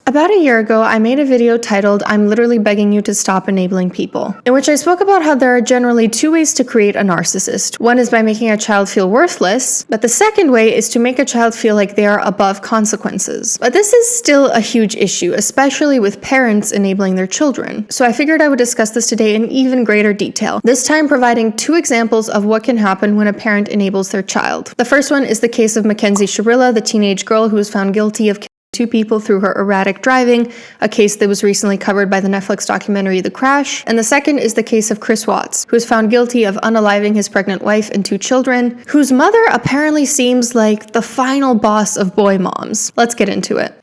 About a year ago, I made a video titled, "I'm literally begging you to stop enabling people," in which I spoke about how there are generally two ways to create a narcissist. One is by making a child feel worthless, but the second way is to make a child feel like they are above consequences. But this is still a huge issue, especially with parents enabling their children. So I figured I would discuss this today in even greater detail, this time providing two examples of what can happen when a parent enables their child. The first one is the case of Mackenzie Sharilla, the teenage girl who was found guilty of two people through her erratic driving, a case that was recently covered by the Netflix documentary The Crash. And the second is the case of Chris Watts, who was found guilty of unaliving his pregnant wife and 2 children, whose mother apparently seems like the final boss of boy moms. Let's get into it.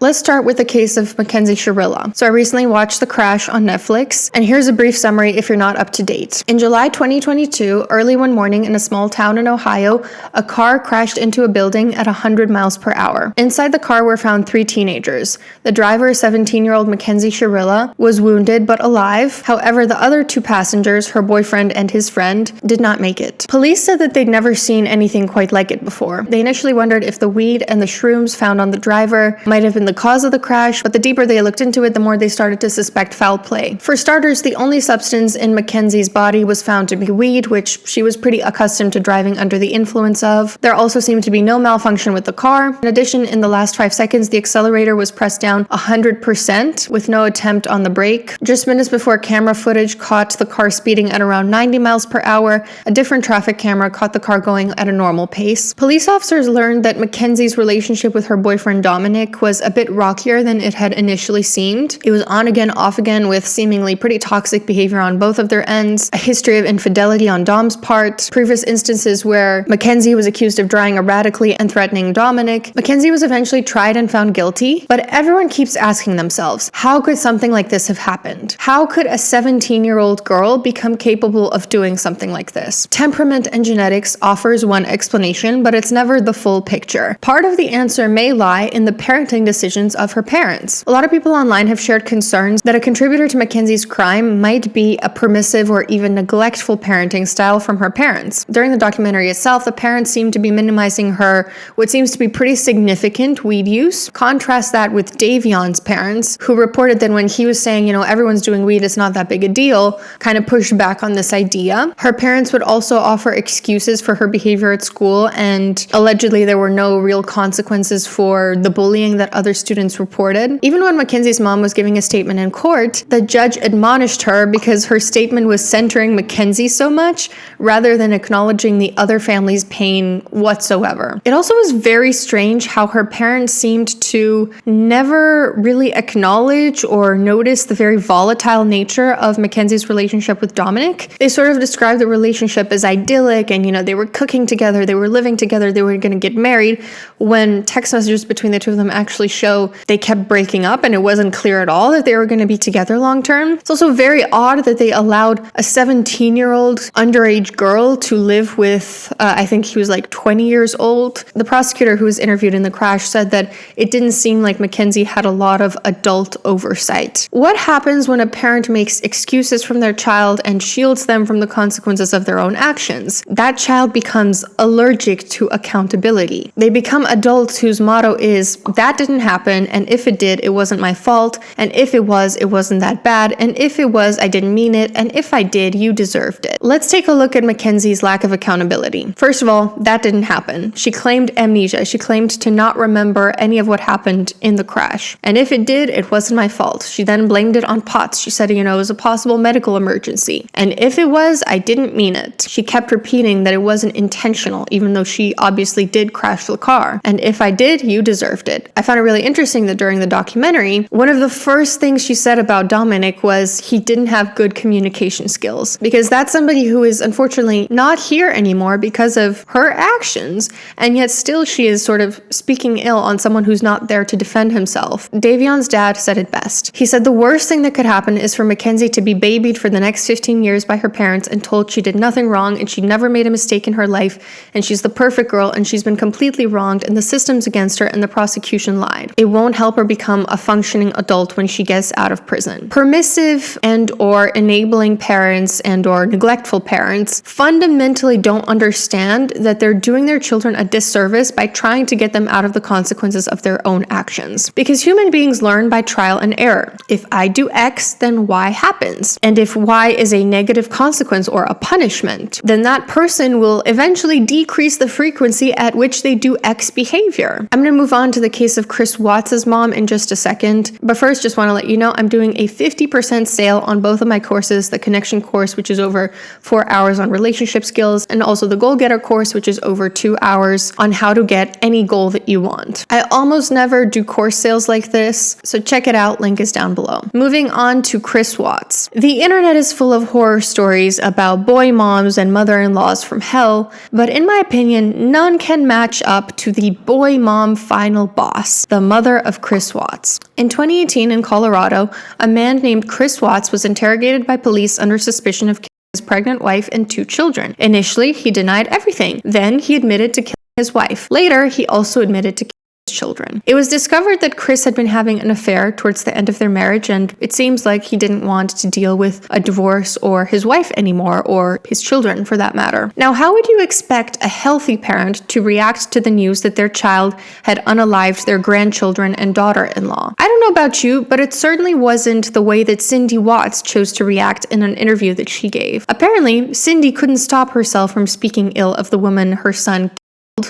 Let's start with the case of Mackenzie Sharilla. So I recently watched The Crash on Netflix, and here's a brief summary if you're not up to date. In July 2022, early one morning in a small town in Ohio, a car crashed into a building at 100 miles per hour. Inside the car were found 3 teenagers. The driver, 17-year-old Mackenzie Sharilla, was wounded but alive. However, the other 2 passengers, her boyfriend and his friend, did not make it. Police said that they'd never seen anything quite like it before. They initially wondered if the weed and the shrooms found on the driver might have been the cause of the crash, but the deeper they looked into it, the more they started to suspect foul play. For starters, the only substance in Mackenzie's body was found to be weed, which she was pretty accustomed to driving under the influence of. There also seemed to be no malfunction with the car. In addition, in the last 5 seconds, the accelerator was pressed down 100% with no attempt on the brake. Just minutes before, camera footage caught the car speeding at around 90 miles per hour. A different traffic camera caught the car going at a normal pace. Police officers learned that Mackenzie's relationship with her boyfriend Dominic was a bit rockier than it had initially seemed. It was on again, off again, with seemingly pretty toxic behavior on both of their ends, a history of infidelity on Dom's part, previous instances where Mackenzie was accused of driving erratically and threatening Dominic. Mackenzie was eventually tried and found guilty, but everyone keeps asking themselves, how could something like this have happened? How could a 17-year-old girl become capable of doing something like this? Temperament and genetics offers one explanation, but it's never the full picture. Part of the answer may lie in the parenting decisions of her parents. A lot of people online have shared concerns that a contributor to Mackenzie's crime might be a permissive or even neglectful parenting style from her parents. During the documentary itself, the parents seem to be minimizing her what seems to be pretty significant weed use. Contrast that with Davion's parents, who reported that when he was saying, everyone's doing weed, it's not that big a deal, kind of pushed back on this idea. Her parents would also offer excuses for her behavior at school, and allegedly there were no real consequences for the bullying that other students reported. Even when Mackenzie's mom was giving a statement in court, the judge admonished her because her statement was centering Mackenzie so much rather than acknowledging the other family's pain whatsoever. It also was very strange how her parents seemed to never really acknowledge or notice the very volatile nature of Mackenzie's relationship with Dominic. They sort of described the relationship as idyllic and, they were cooking together, they were living together, they were going to get married, when text messages between the two of them actually show they kept breaking up and it wasn't clear at all that they were going to be together long term. It's also very odd that they allowed a 17-year-old underage girl to live with, I think he was like 20 years old. The prosecutor who was interviewed in The Crash said that it didn't seem like Mackenzie had a lot of adult oversight. What happens when a parent makes excuses from their child and shields them from the consequences of their own actions? That child becomes allergic to accountability. They become adults whose motto is, that didn't happen, and if it did, it wasn't my fault, and if it was, it wasn't that bad, and if it was, I didn't mean it, and if I did, you deserved it. Let's take a look at Mackenzie's lack of accountability. First of all, that didn't happen. She claimed amnesia. She claimed to not remember any of what happened in the crash. And if it did, it wasn't my fault. She then blamed it on POTS. She said, it was a possible medical emergency. And if it was, I didn't mean it. She kept repeating that it wasn't intentional, even though she obviously did crash the car. And if I did, you deserved it. I found it really interesting that during the documentary, one of the first things she said about Dominic was he didn't have good communication skills, because that's somebody who is unfortunately not here anymore because of her actions, and yet still she is sort of speaking ill on someone who's not there to defend himself. Davion's dad said it best. He said the worst thing that could happen is for Mackenzie to be babied for the next 15 years by her parents and told she did nothing wrong and she never made a mistake in her life and she's the perfect girl and she's been completely wronged and the system's against her and the prosecution lied. it won't help her become a functioning adult when she gets out of prison. Permissive and or enabling parents and or neglectful parents fundamentally don't understand that they're doing their children a disservice by trying to get them out of the consequences of their own actions. Because human beings learn by trial and error. If I do X, then Y happens. And if Y is a negative consequence or a punishment, then that person will eventually decrease the frequency at which they do X behavior. I'm going to move on to the case of Chris Watts' mom in just a second. But first, just want to let you know I'm doing a 50% sale on both of my courses, the Connection course, which is over 4 hours on relationship skills, and also the Goal Getter course, which is over 2 hours on how to get any goal that you want. I almost never do course sales like this, so check it out, link is down below. Moving on to Chris Watts. The internet is full of horror stories about boy moms and mother-in-laws from hell, but in my opinion, none can match up to the boy mom final boss, the mother of Chris Watts. In 2018 in Colorado, a man named Chris Watts was interrogated by police under suspicion of killing his pregnant wife and 2 children. Initially, he denied everything. Then he admitted to killing his wife. Later, he also admitted to killing his children. It was discovered that Chris had been having an affair towards the end of their marriage, and it seems like he didn't want to deal with a divorce or his wife anymore, or his children for that matter. Now, how would you expect a healthy parent to react to the news that their child had unalived their grandchildren and daughter-in-law? I don't know about you, but it certainly wasn't the way that Cindy Watts chose to react in an interview that she gave. Apparently, Cindy couldn't stop herself from speaking ill of the woman her son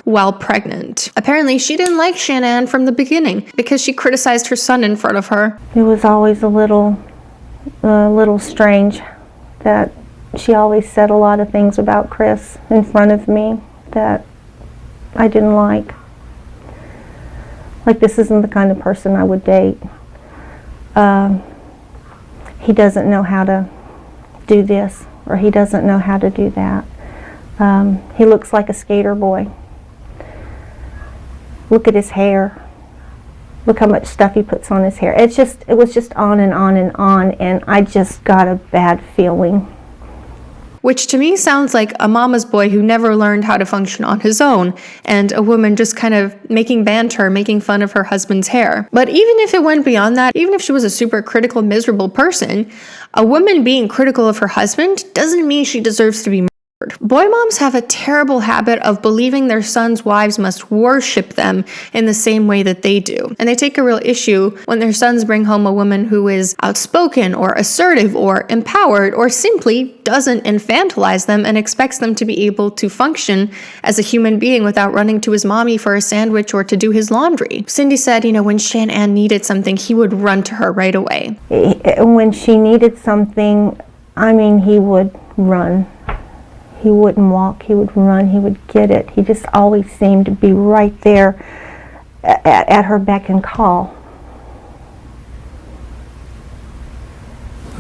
while pregnant. Apparently, she didn't like Shanann from the beginning because she criticized her son in front of her. It was always a little strange that she always said a lot of things about Chris in front of me that I didn't like. Like, this isn't the kind of person I would date. He doesn't know how to do this, or he doesn't know how to do that. He looks like a skater boy. Look at his hair. Look how much stuff he puts on his hair. It was just on and on and on, and I just got a bad feeling. Which to me sounds like a mama's boy who never learned how to function on his own, and a woman just kind of making banter, making fun of her husband's hair. But even if it went beyond that, even if she was a super critical, miserable person, a woman being critical of her husband doesn't mean she deserves to be murdered. Boy moms have a terrible habit of believing their sons' wives must worship them in the same way that they do. And they take a real issue when their sons bring home a woman who is outspoken or assertive or empowered or simply doesn't infantilize them and expects them to be able to function as a human being without running to his mommy for a sandwich or to do his laundry. Cindy said, when Shanann needed something, he would run to her right away. When she needed something, he would run. He wouldn't walk, he would run, he would get it. He just always seemed to be right there at her beck and call.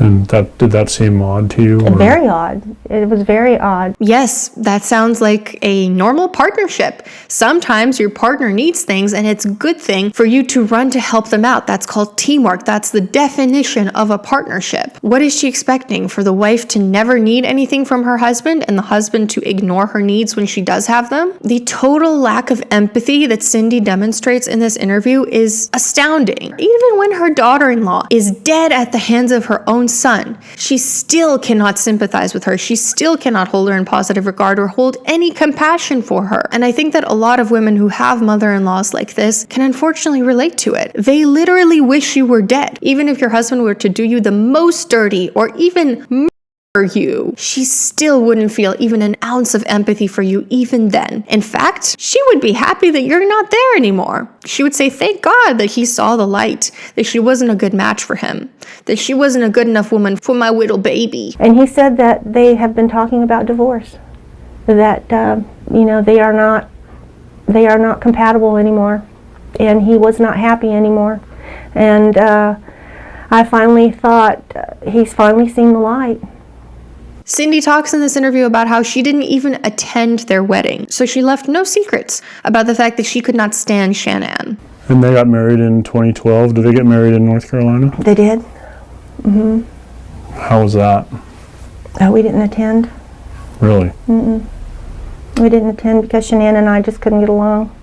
And did that seem odd to you? Or? Very odd. It was very odd. Yes, that sounds like a normal partnership. Sometimes your partner needs things and it's a good thing for you to run to help them out. That's called teamwork. That's the definition of a partnership. What is she expecting? For the wife to never need anything from her husband and the husband to ignore her needs when she does have them? The total lack of empathy that Cindy demonstrates in this interview is astounding. Even when her daughter-in-law is dead at the hands of her own son, she still cannot sympathize with her. She still cannot hold her in positive regard or hold any compassion for her. And I think that a lot of women who have mother-in-laws like this can unfortunately relate to it. They literally wish you were dead. Even if your husband were to do you the most dirty or even murder you, she still wouldn't feel even an ounce of empathy for you even then. In fact, she would be happy that you're not there anymore. She would say, thank God that he saw the light, that she wasn't a good match for him, that she wasn't a good enough woman for my little baby. And he said that they have been talking about divorce, that they are not compatible anymore, and he was not happy anymore. And I finally thought he's finally seen the light. Cindy talks in this interview about how she didn't even attend their wedding, so she left no secrets about the fact that she could not stand Shanann. And they got married in 2012. Did they get married in North Carolina? They did. Mm-hmm. How was that? We didn't attend. Really? Mm-mm. We didn't attend because Shanann and I just couldn't get along.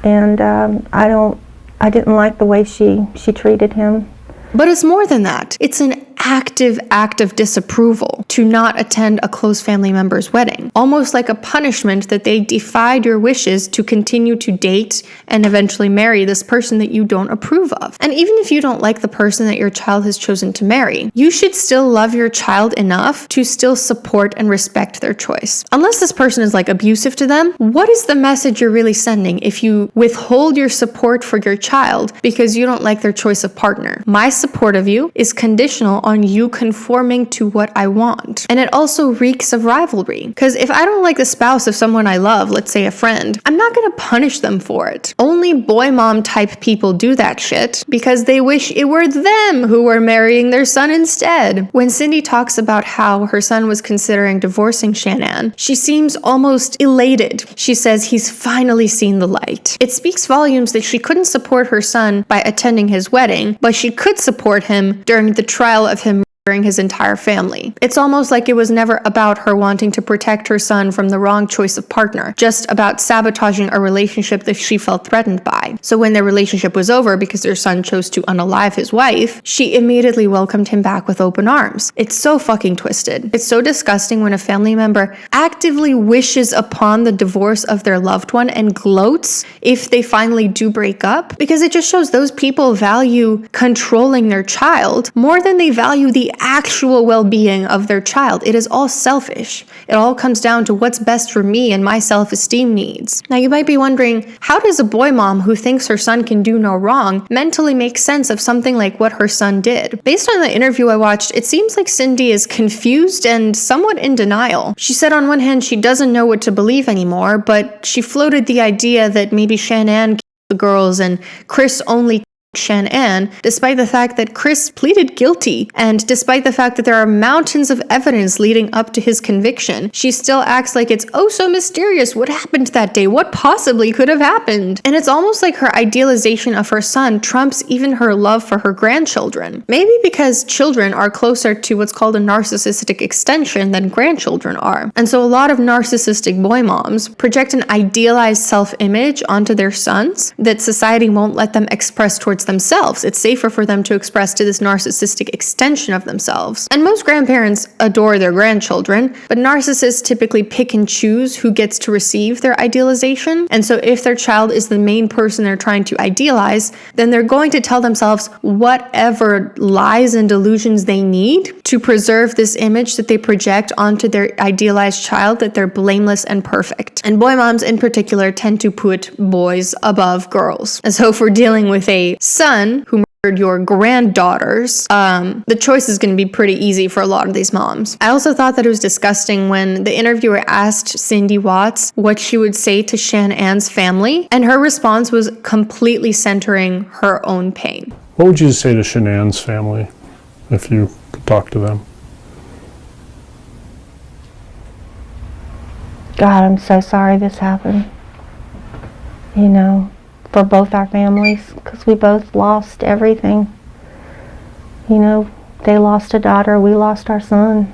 And I don't I didn't like the way she treated him. But it's more than that. It's an active act of disapproval to not attend a close family member's wedding, almost like a punishment that they defied your wishes to continue to date and eventually marry this person that you don't approve of. And even if you don't like the person that your child has chosen to marry, you should still love your child enough to still support and respect their choice. Unless this person is like abusive to them, what is the message you're really sending if you withhold your support for your child because you don't like their choice of partner? My support of you is conditional on you conforming to what I want. And it also reeks of rivalry. Because if I don't like the spouse of someone I love, let's say a friend, I'm not gonna punish them for it. Only boy mom type people do that shit because they wish it were them who were marrying their son instead. When Cindy talks about how her son was considering divorcing Shanann, she seems almost elated. She says he's finally seen the light. It speaks volumes that she couldn't support her son by attending his wedding, but she could support him during the trial of him murdering his entire family. It's almost like it was never about her wanting to protect her son from the wrong choice of partner, just about sabotaging a relationship that she felt threatened by. So when their relationship was over because their son chose to unalive his wife, she immediately welcomed him back with open arms. It's so fucking twisted. It's so disgusting when a family member actively wishes upon the divorce of their loved one and gloats if they finally do break up, because it just shows those people value controlling their child more than they value the actual well-being of their child. It is all selfish. It all comes down to what's best for me and my self-esteem needs. Now you might be wondering, how does a boy mom who thinks her son can do no wrong mentally make sense of something like what her son did? Based on the interview I watched, it seems like Cindy is confused and somewhat in denial. She said on one hand she doesn't know what to believe anymore, but she floated the idea that maybe Shanann killed the girls and Chris only Shanann, despite the fact that Chris pleaded guilty, and despite the fact that there are mountains of evidence leading up to his conviction, she still acts like it's oh so mysterious what happened that day, what possibly could have happened. And it's almost like her idealization of her son trumps even her love for her grandchildren. Maybe because children are closer to what's called a narcissistic extension than grandchildren are. And so a lot of narcissistic boy moms project an idealized self-image onto their sons that society won't let them express towards themselves. It's safer for them to express to this narcissistic extension of themselves. And most grandparents adore their grandchildren, but narcissists typically pick and choose who gets to receive their idealization. And so if their child is the main person they're trying to idealize, then they're going to tell themselves whatever lies and delusions they need to preserve this image that they project onto their idealized child, that they're blameless and perfect. And boy moms in particular tend to put boys above girls. And so if we're dealing with a son who murdered your granddaughters, the choice is going to be pretty easy for a lot of these moms. I also thought that it was disgusting when the interviewer asked Cindy Watts what she would say to Shanann's family, and her response was completely centering her own pain. What would you say to Shanann's family if you could talk to them? God, I'm so sorry this happened. You know, for both our families, because we both lost everything. You know, they lost a daughter, we lost our son,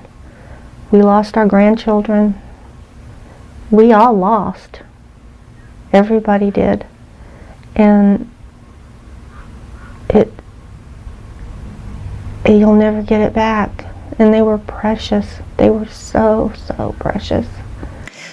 we lost our grandchildren. We all lost. Everybody did. And you'll never get it back. And they were precious. They were so, so precious.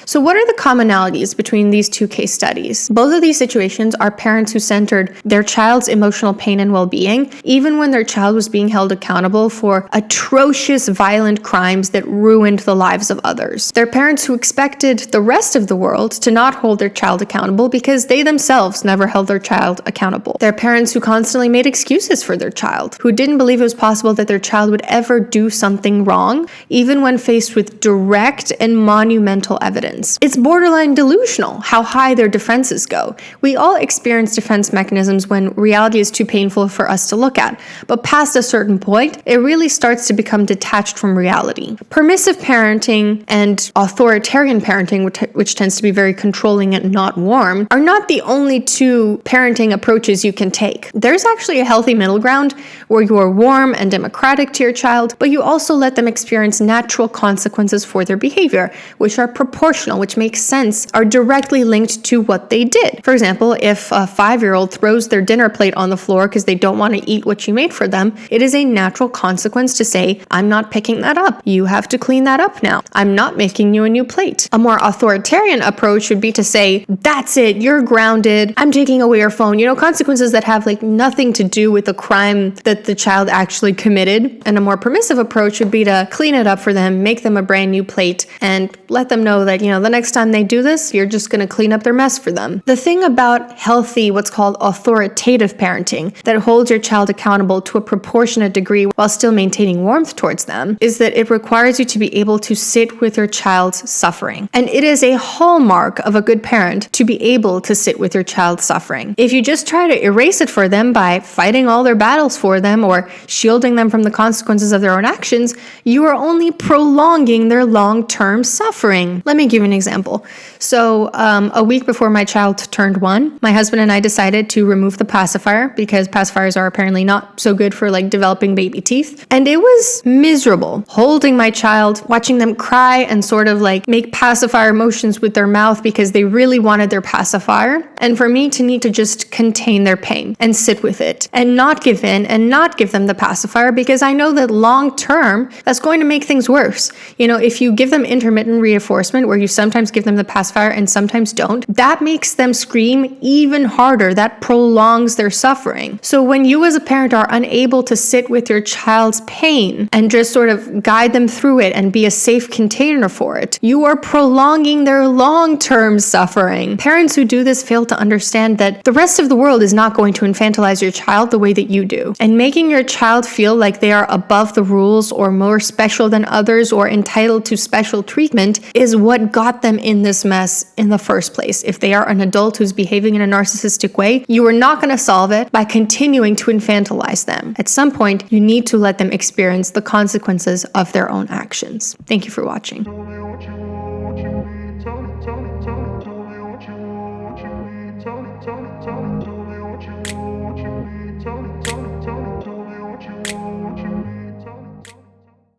So what are the commonalities between these two case studies? Both of these situations are parents who centered their child's emotional pain and well-being, even when their child was being held accountable for atrocious, violent crimes that ruined the lives of others. They're parents who expected the rest of the world to not hold their child accountable because they themselves never held their child accountable. They're parents who constantly made excuses for their child, who didn't believe it was possible that their child would ever do something wrong, even when faced with direct and monumental evidence. It's borderline delusional how high their defenses go. We all experience defense mechanisms when reality is too painful for us to look at, but past a certain point, it really starts to become detached from reality. Permissive parenting and authoritarian parenting, which tends to be very controlling and not warm, are not the only two parenting approaches you can take. There's actually a healthy middle ground where you are warm and democratic to your child, but you also let them experience natural consequences for their behavior, which are proportional emotional, which makes sense, are directly linked to what they did. For example, if a 5-year-old throws their dinner plate on the floor because they don't want to eat what you made for them, it is a natural consequence to say, I'm not picking that up. You have to clean that up now. I'm not making you a new plate. A more authoritarian approach would be to say, that's it, you're grounded, I'm taking away your phone. Consequences that have like nothing to do with the crime that the child actually committed. And a more permissive approach would be to clean it up for them, make them a brand new plate, and let them know that, the next time they do this, you're just going to clean up their mess for them. The thing about healthy, what's called authoritative parenting, that holds your child accountable to a proportionate degree while still maintaining warmth towards them, is that it requires you to be able to sit with your child's suffering. And it is a hallmark of a good parent to be able to sit with your child's suffering. If you just try to erase it for them by fighting all their battles for them or shielding them from the consequences of their own actions, you are only prolonging their long-term suffering. Let me give you an example. So a week before my child turned 1, my husband and I decided to remove the pacifier because pacifiers are apparently not so good for like developing baby teeth. And it was miserable holding my child, watching them cry and sort of like make pacifier motions with their mouth because they really wanted their pacifier. And for me to need to just contain their pain and sit with it and not give in and not give them the pacifier, because I know that long term, that's going to make things worse. If you give them intermittent reinforcement where you sometimes give them the pacifier and sometimes don't, that makes them scream even harder. That prolongs their suffering. So when you as a parent are unable to sit with your child's pain and just sort of guide them through it and be a safe container for it, you are prolonging their long-term suffering. Parents who do this fail to understand that the rest of the world is not going to infantilize your child the way that you do. And making your child feel like they are above the rules or more special than others or entitled to special treatment is what got them in this mess in the first place. If they are an adult who's behaving in a narcissistic way, you are not going to solve it by continuing to infantilize them. At some point, you need to let them experience the consequences of their own actions. Thank you for watching. Tell me.